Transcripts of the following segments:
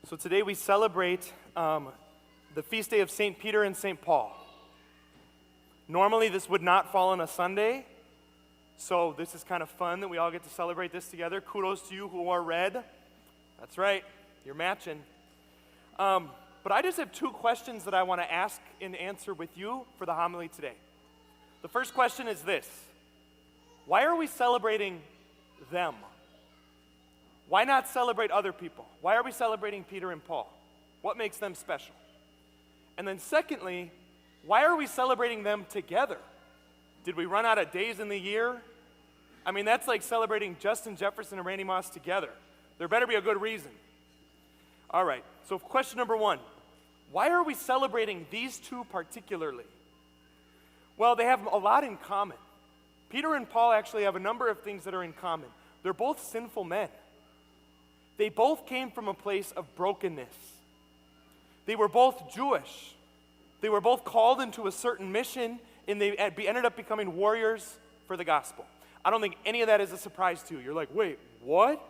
So today we celebrate the feast day of St. Peter and St. Paul. Normally this would not fall on a Sunday, so this is kind of fun that we all get to celebrate this together. Kudos to you who are red. That's right, you're matching. But I just have two questions that I want to ask and answer with you for the homily today. The first question is this: why are we celebrating them? Why not celebrate other people? Why are we celebrating Peter and Paul? What makes them special? And then secondly, why are we celebrating them together? Did we run out of days in the year? I mean, that's like celebrating Justin Jefferson and Randy Moss together. There better be a good reason. All right, so question number one, why are we celebrating these two particularly? Well, they have a lot in common. Peter and Paul actually have a number of things that are in common. They're both sinful men. They both came from a place of brokenness. They were both Jewish. They were both called into a certain mission, and they ended up becoming warriors for the gospel. I don't think any of that is a surprise to you. You're like, wait, what?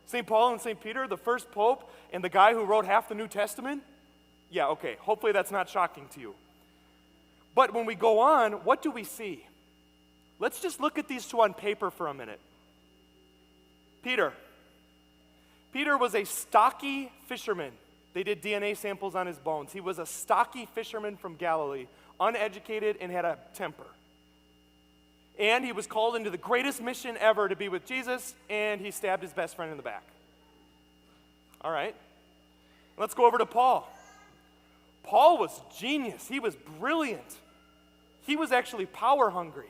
St. Paul and St. Peter, the first pope, and the guy who wrote half the New Testament? Yeah, okay, hopefully that's not shocking to you. But when we go on, what do we see? Let's just look at these two on paper for a minute. Peter was a stocky fisherman. They did DNA samples on his bones. He was a stocky fisherman from Galilee, uneducated and had a temper. And he was called into the greatest mission ever to be with Jesus, and he stabbed his best friend in the back. All right. Let's go over to Paul. Paul was genius. He was brilliant. He was actually power hungry.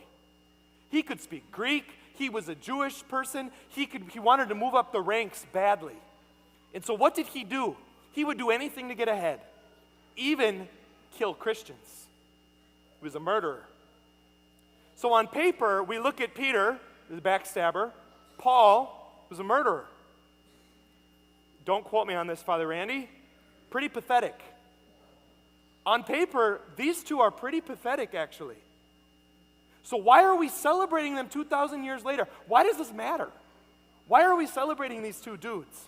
He could speak Greek. He was a Jewish person. He wanted to move up the ranks badly. And so what did he do? He would do anything to get ahead, even kill Christians. He was a murderer. So on paper, we look at Peter, the backstabber. Paul was a murderer. Don't quote me on this, Father Randy. Pretty pathetic. On paper, these two are pretty pathetic, actually. So why are we celebrating them 2,000 years later? Why does this matter? Why are we celebrating these two dudes?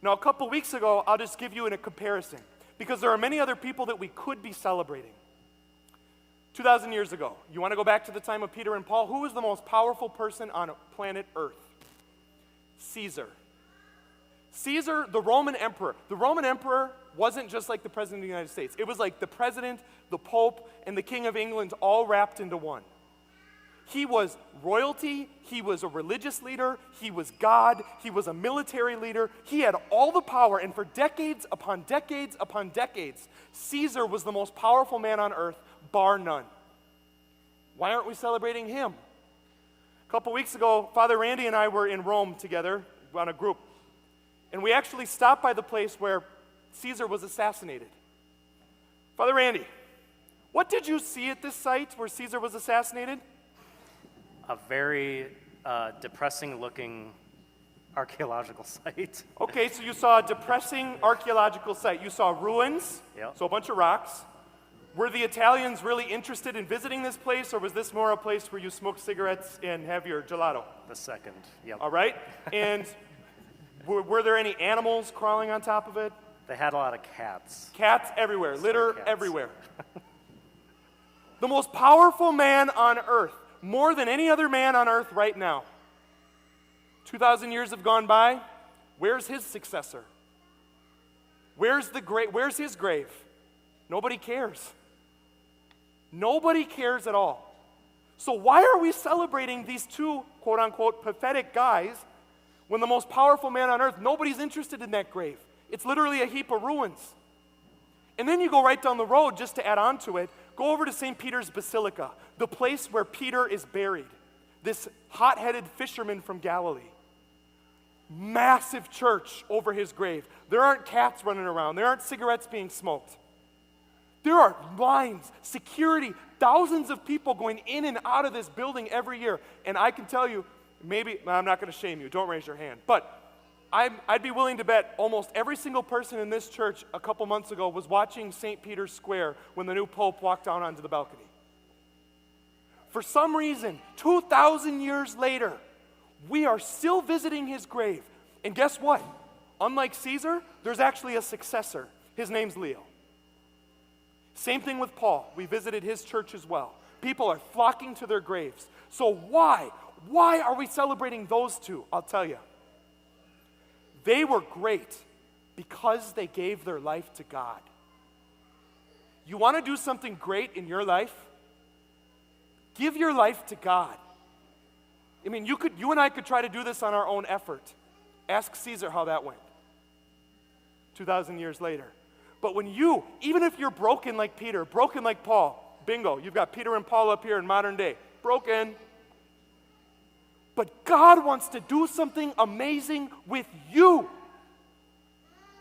Now, a couple weeks ago, I'll just give you a comparison, because there are many other people that we could be celebrating. 2,000 years ago, you want to go back to the time of Peter and Paul? Who was the most powerful person on planet Earth? Caesar. Caesar, the Roman emperor. The Roman emperor wasn't just like the president of the United States. It was like the president, the pope, and the king of England all wrapped into one. He was royalty, he was a religious leader, he was God, he was a military leader. He had all the power, and for decades upon decades upon decades, Caesar was the most powerful man on earth, bar none. Why aren't we celebrating him? A couple weeks ago, Father Randy and I were in Rome together on a group, and we actually stopped by the place where Caesar was assassinated. Father Randy, what did you see at this site where Caesar was assassinated? A very depressing-looking archaeological site. Okay, so you saw a depressing archaeological site. You saw ruins, Yep. So a bunch of rocks. Were the Italians really interested in visiting this place, or was this more a place where you smoke cigarettes and have your gelato? The second, yep. All right, and were there any animals crawling on top of it? They had a lot of cats. Cats everywhere, litter Cats. everywhere. The most powerful man on earth, more than any other man on earth right now. 2,000 years have gone by. Where's his successor? Where's his grave? Nobody cares. Nobody cares at all. So why are we celebrating these two, quote-unquote, pathetic guys when the most powerful man on earth, nobody's interested in that grave? It's literally a heap of ruins. And then you go right down the road, just to add on to it, go over to St. Peter's Basilica, the place where Peter is buried, this hot-headed fisherman from Galilee. Massive church over his grave. There aren't cats running around. There aren't cigarettes being smoked. There are lines, security, thousands of people going in and out of this building every year. And I can tell you, maybe, I'm not going to shame you, don't raise your hand, but I'd be willing to bet almost every single person in this church a couple months ago was watching St. Peter's Square when the new pope walked down onto the balcony. For some reason, 2,000 years later, we are still visiting his grave. And guess what? Unlike Caesar, there's actually a successor. His name's Leo. Same thing with Paul. We visited his church as well. People are flocking to their graves. So why? Why are we celebrating those two? I'll tell you. They were great because they gave their life to God. You want to do something great in your life? Give your life to God. I mean, you and I could try to do this on our own effort. Ask Caesar how that went 2,000 years later. But when you, even if you're broken like Peter, broken like Paul, bingo, you've got Peter and Paul up here in modern day, broken. But God wants to do something amazing with you.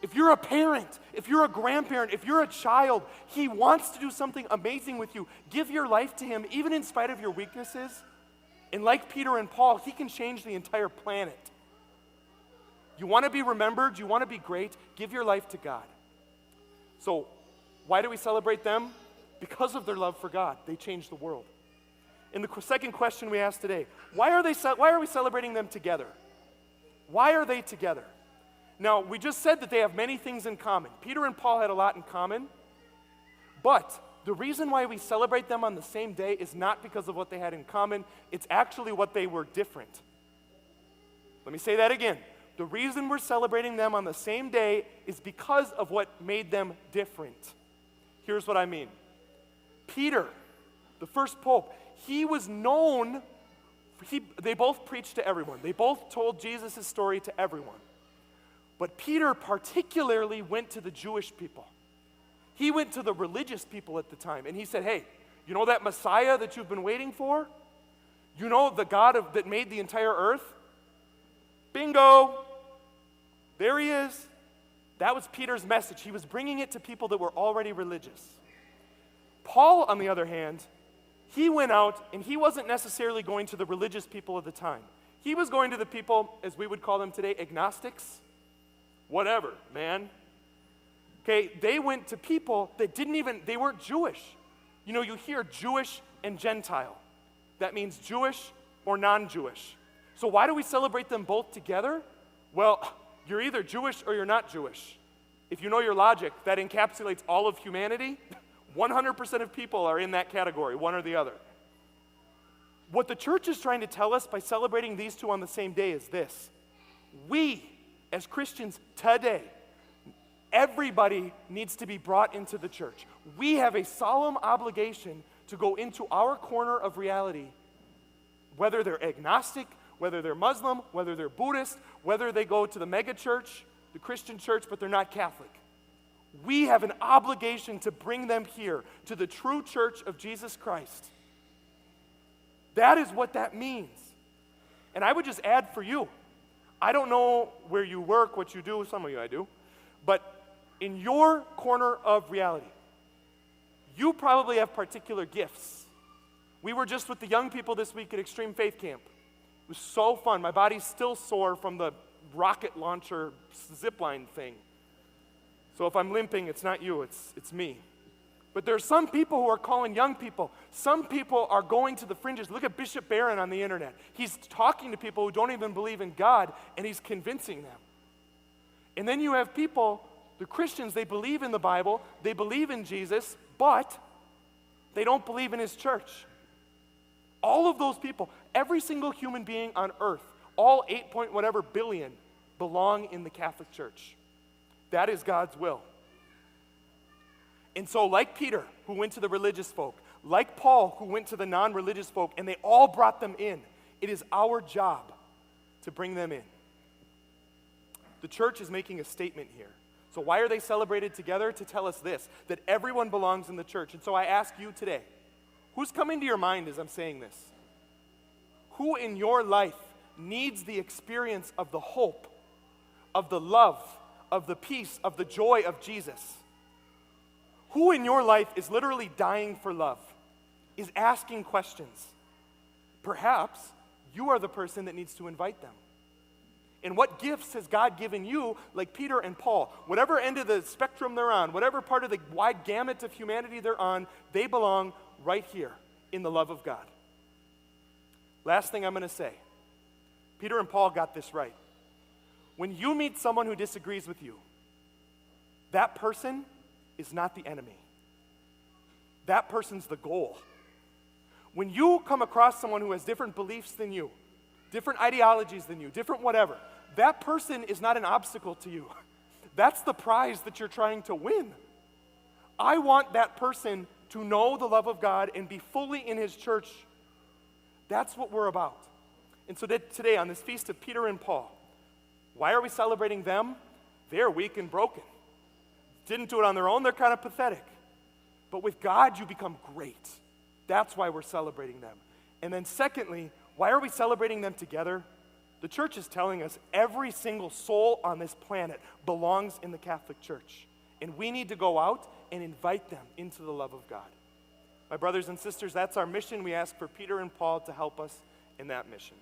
If you're a parent, if you're a grandparent, if you're a child, He wants to do something amazing with you. Give your life to Him, even in spite of your weaknesses. And like Peter and Paul, He can change the entire planet. You want to be remembered, you want to be great, give your life to God. So, why do we celebrate them? Because of their love for God. They changed the world. And the second question we asked today, why are we celebrating them together? Why are they together? Now, we just said that they have many things in common. Peter and Paul had a lot in common, but the reason why we celebrate them on the same day is not because of what they had in common, it's actually what they were different. Let me say that again. The reason we're celebrating them on the same day is because of what made them different. Here's what I mean. Peter, the first pope, he was known, they both preached to everyone. They both told Jesus' story to everyone. But Peter particularly went to the Jewish people. He went to the religious people at the time, and he said, hey, you know that Messiah that you've been waiting for? You know the God that made the entire earth? Bingo! There he is. That was Peter's message. He was bringing it to people that were already religious. Paul, on the other hand, he went out, and he wasn't necessarily going to the religious people of the time. He was going to the people, as we would call them today, agnostics. Whatever, man. Okay, they went to people that they weren't Jewish. You know, you hear Jewish and Gentile. That means Jewish or non-Jewish. So why do we celebrate them both together? Well, you're either Jewish or you're not Jewish. If you know your logic, that encapsulates all of humanity. 100% of people are in that category, one or the other. What the church is trying to tell us by celebrating these two on the same day is this. We, as Christians today, everybody needs to be brought into the church. We have a solemn obligation to go into our corner of reality, whether they're agnostic, whether they're Muslim, whether they're Buddhist, whether they go to the mega church, the Christian church, but they're not Catholic. We have an obligation to bring them here to the true church of Jesus Christ. That is what that means. And I would just add for you, I don't know where you work, what you do, some of you I do, but in your corner of reality, you probably have particular gifts. We were just with the young people this week at Extreme Faith Camp. It was so fun. My body's still sore from the rocket launcher zipline thing. So if I'm limping, it's not you, it's me. But there are some people who are calling young people. Some people are going to the fringes. Look at Bishop Barron on the internet. He's talking to people who don't even believe in God, and he's convincing them. And then you have people, the Christians, they believe in the Bible, they believe in Jesus, but they don't believe in His church. All of those people, every single human being on earth, all 8 point whatever billion, belong in the Catholic Church. That is God's will. And so like Peter, who went to the religious folk, like Paul, who went to the non-religious folk, and they all brought them in, it is our job to bring them in. The church is making a statement here. So why are they celebrated together? To tell us this, that everyone belongs in the church. And so I ask you today, who's coming to your mind as I'm saying this? Who in your life needs the experience of the hope, of the love, of the peace, of the joy of Jesus? Who in your life is literally dying for love, is asking questions? Perhaps you are the person that needs to invite them. And what gifts has God given you, like Peter and Paul? Whatever end of the spectrum they're on, whatever part of the wide gamut of humanity they're on, they belong right here in the love of God. Last thing I'm going to say. Peter and Paul got this right. When you meet someone who disagrees with you, that person is not the enemy. That person's the goal. When you come across someone who has different beliefs than you, different ideologies than you, different whatever, that person is not an obstacle to you. That's the prize that you're trying to win. I want that person to know the love of God and be fully in his church. That's what we're about. And so today, on this feast of Peter and Paul, why are we celebrating them? They're weak and broken. Didn't do it on their own, they're kind of pathetic. But with God, you become great. That's why we're celebrating them. And then secondly, why are we celebrating them together? The church is telling us every single soul on this planet belongs in the Catholic Church. And we need to go out and invite them into the love of God. My brothers and sisters, that's our mission. We ask for Peter and Paul to help us in that mission.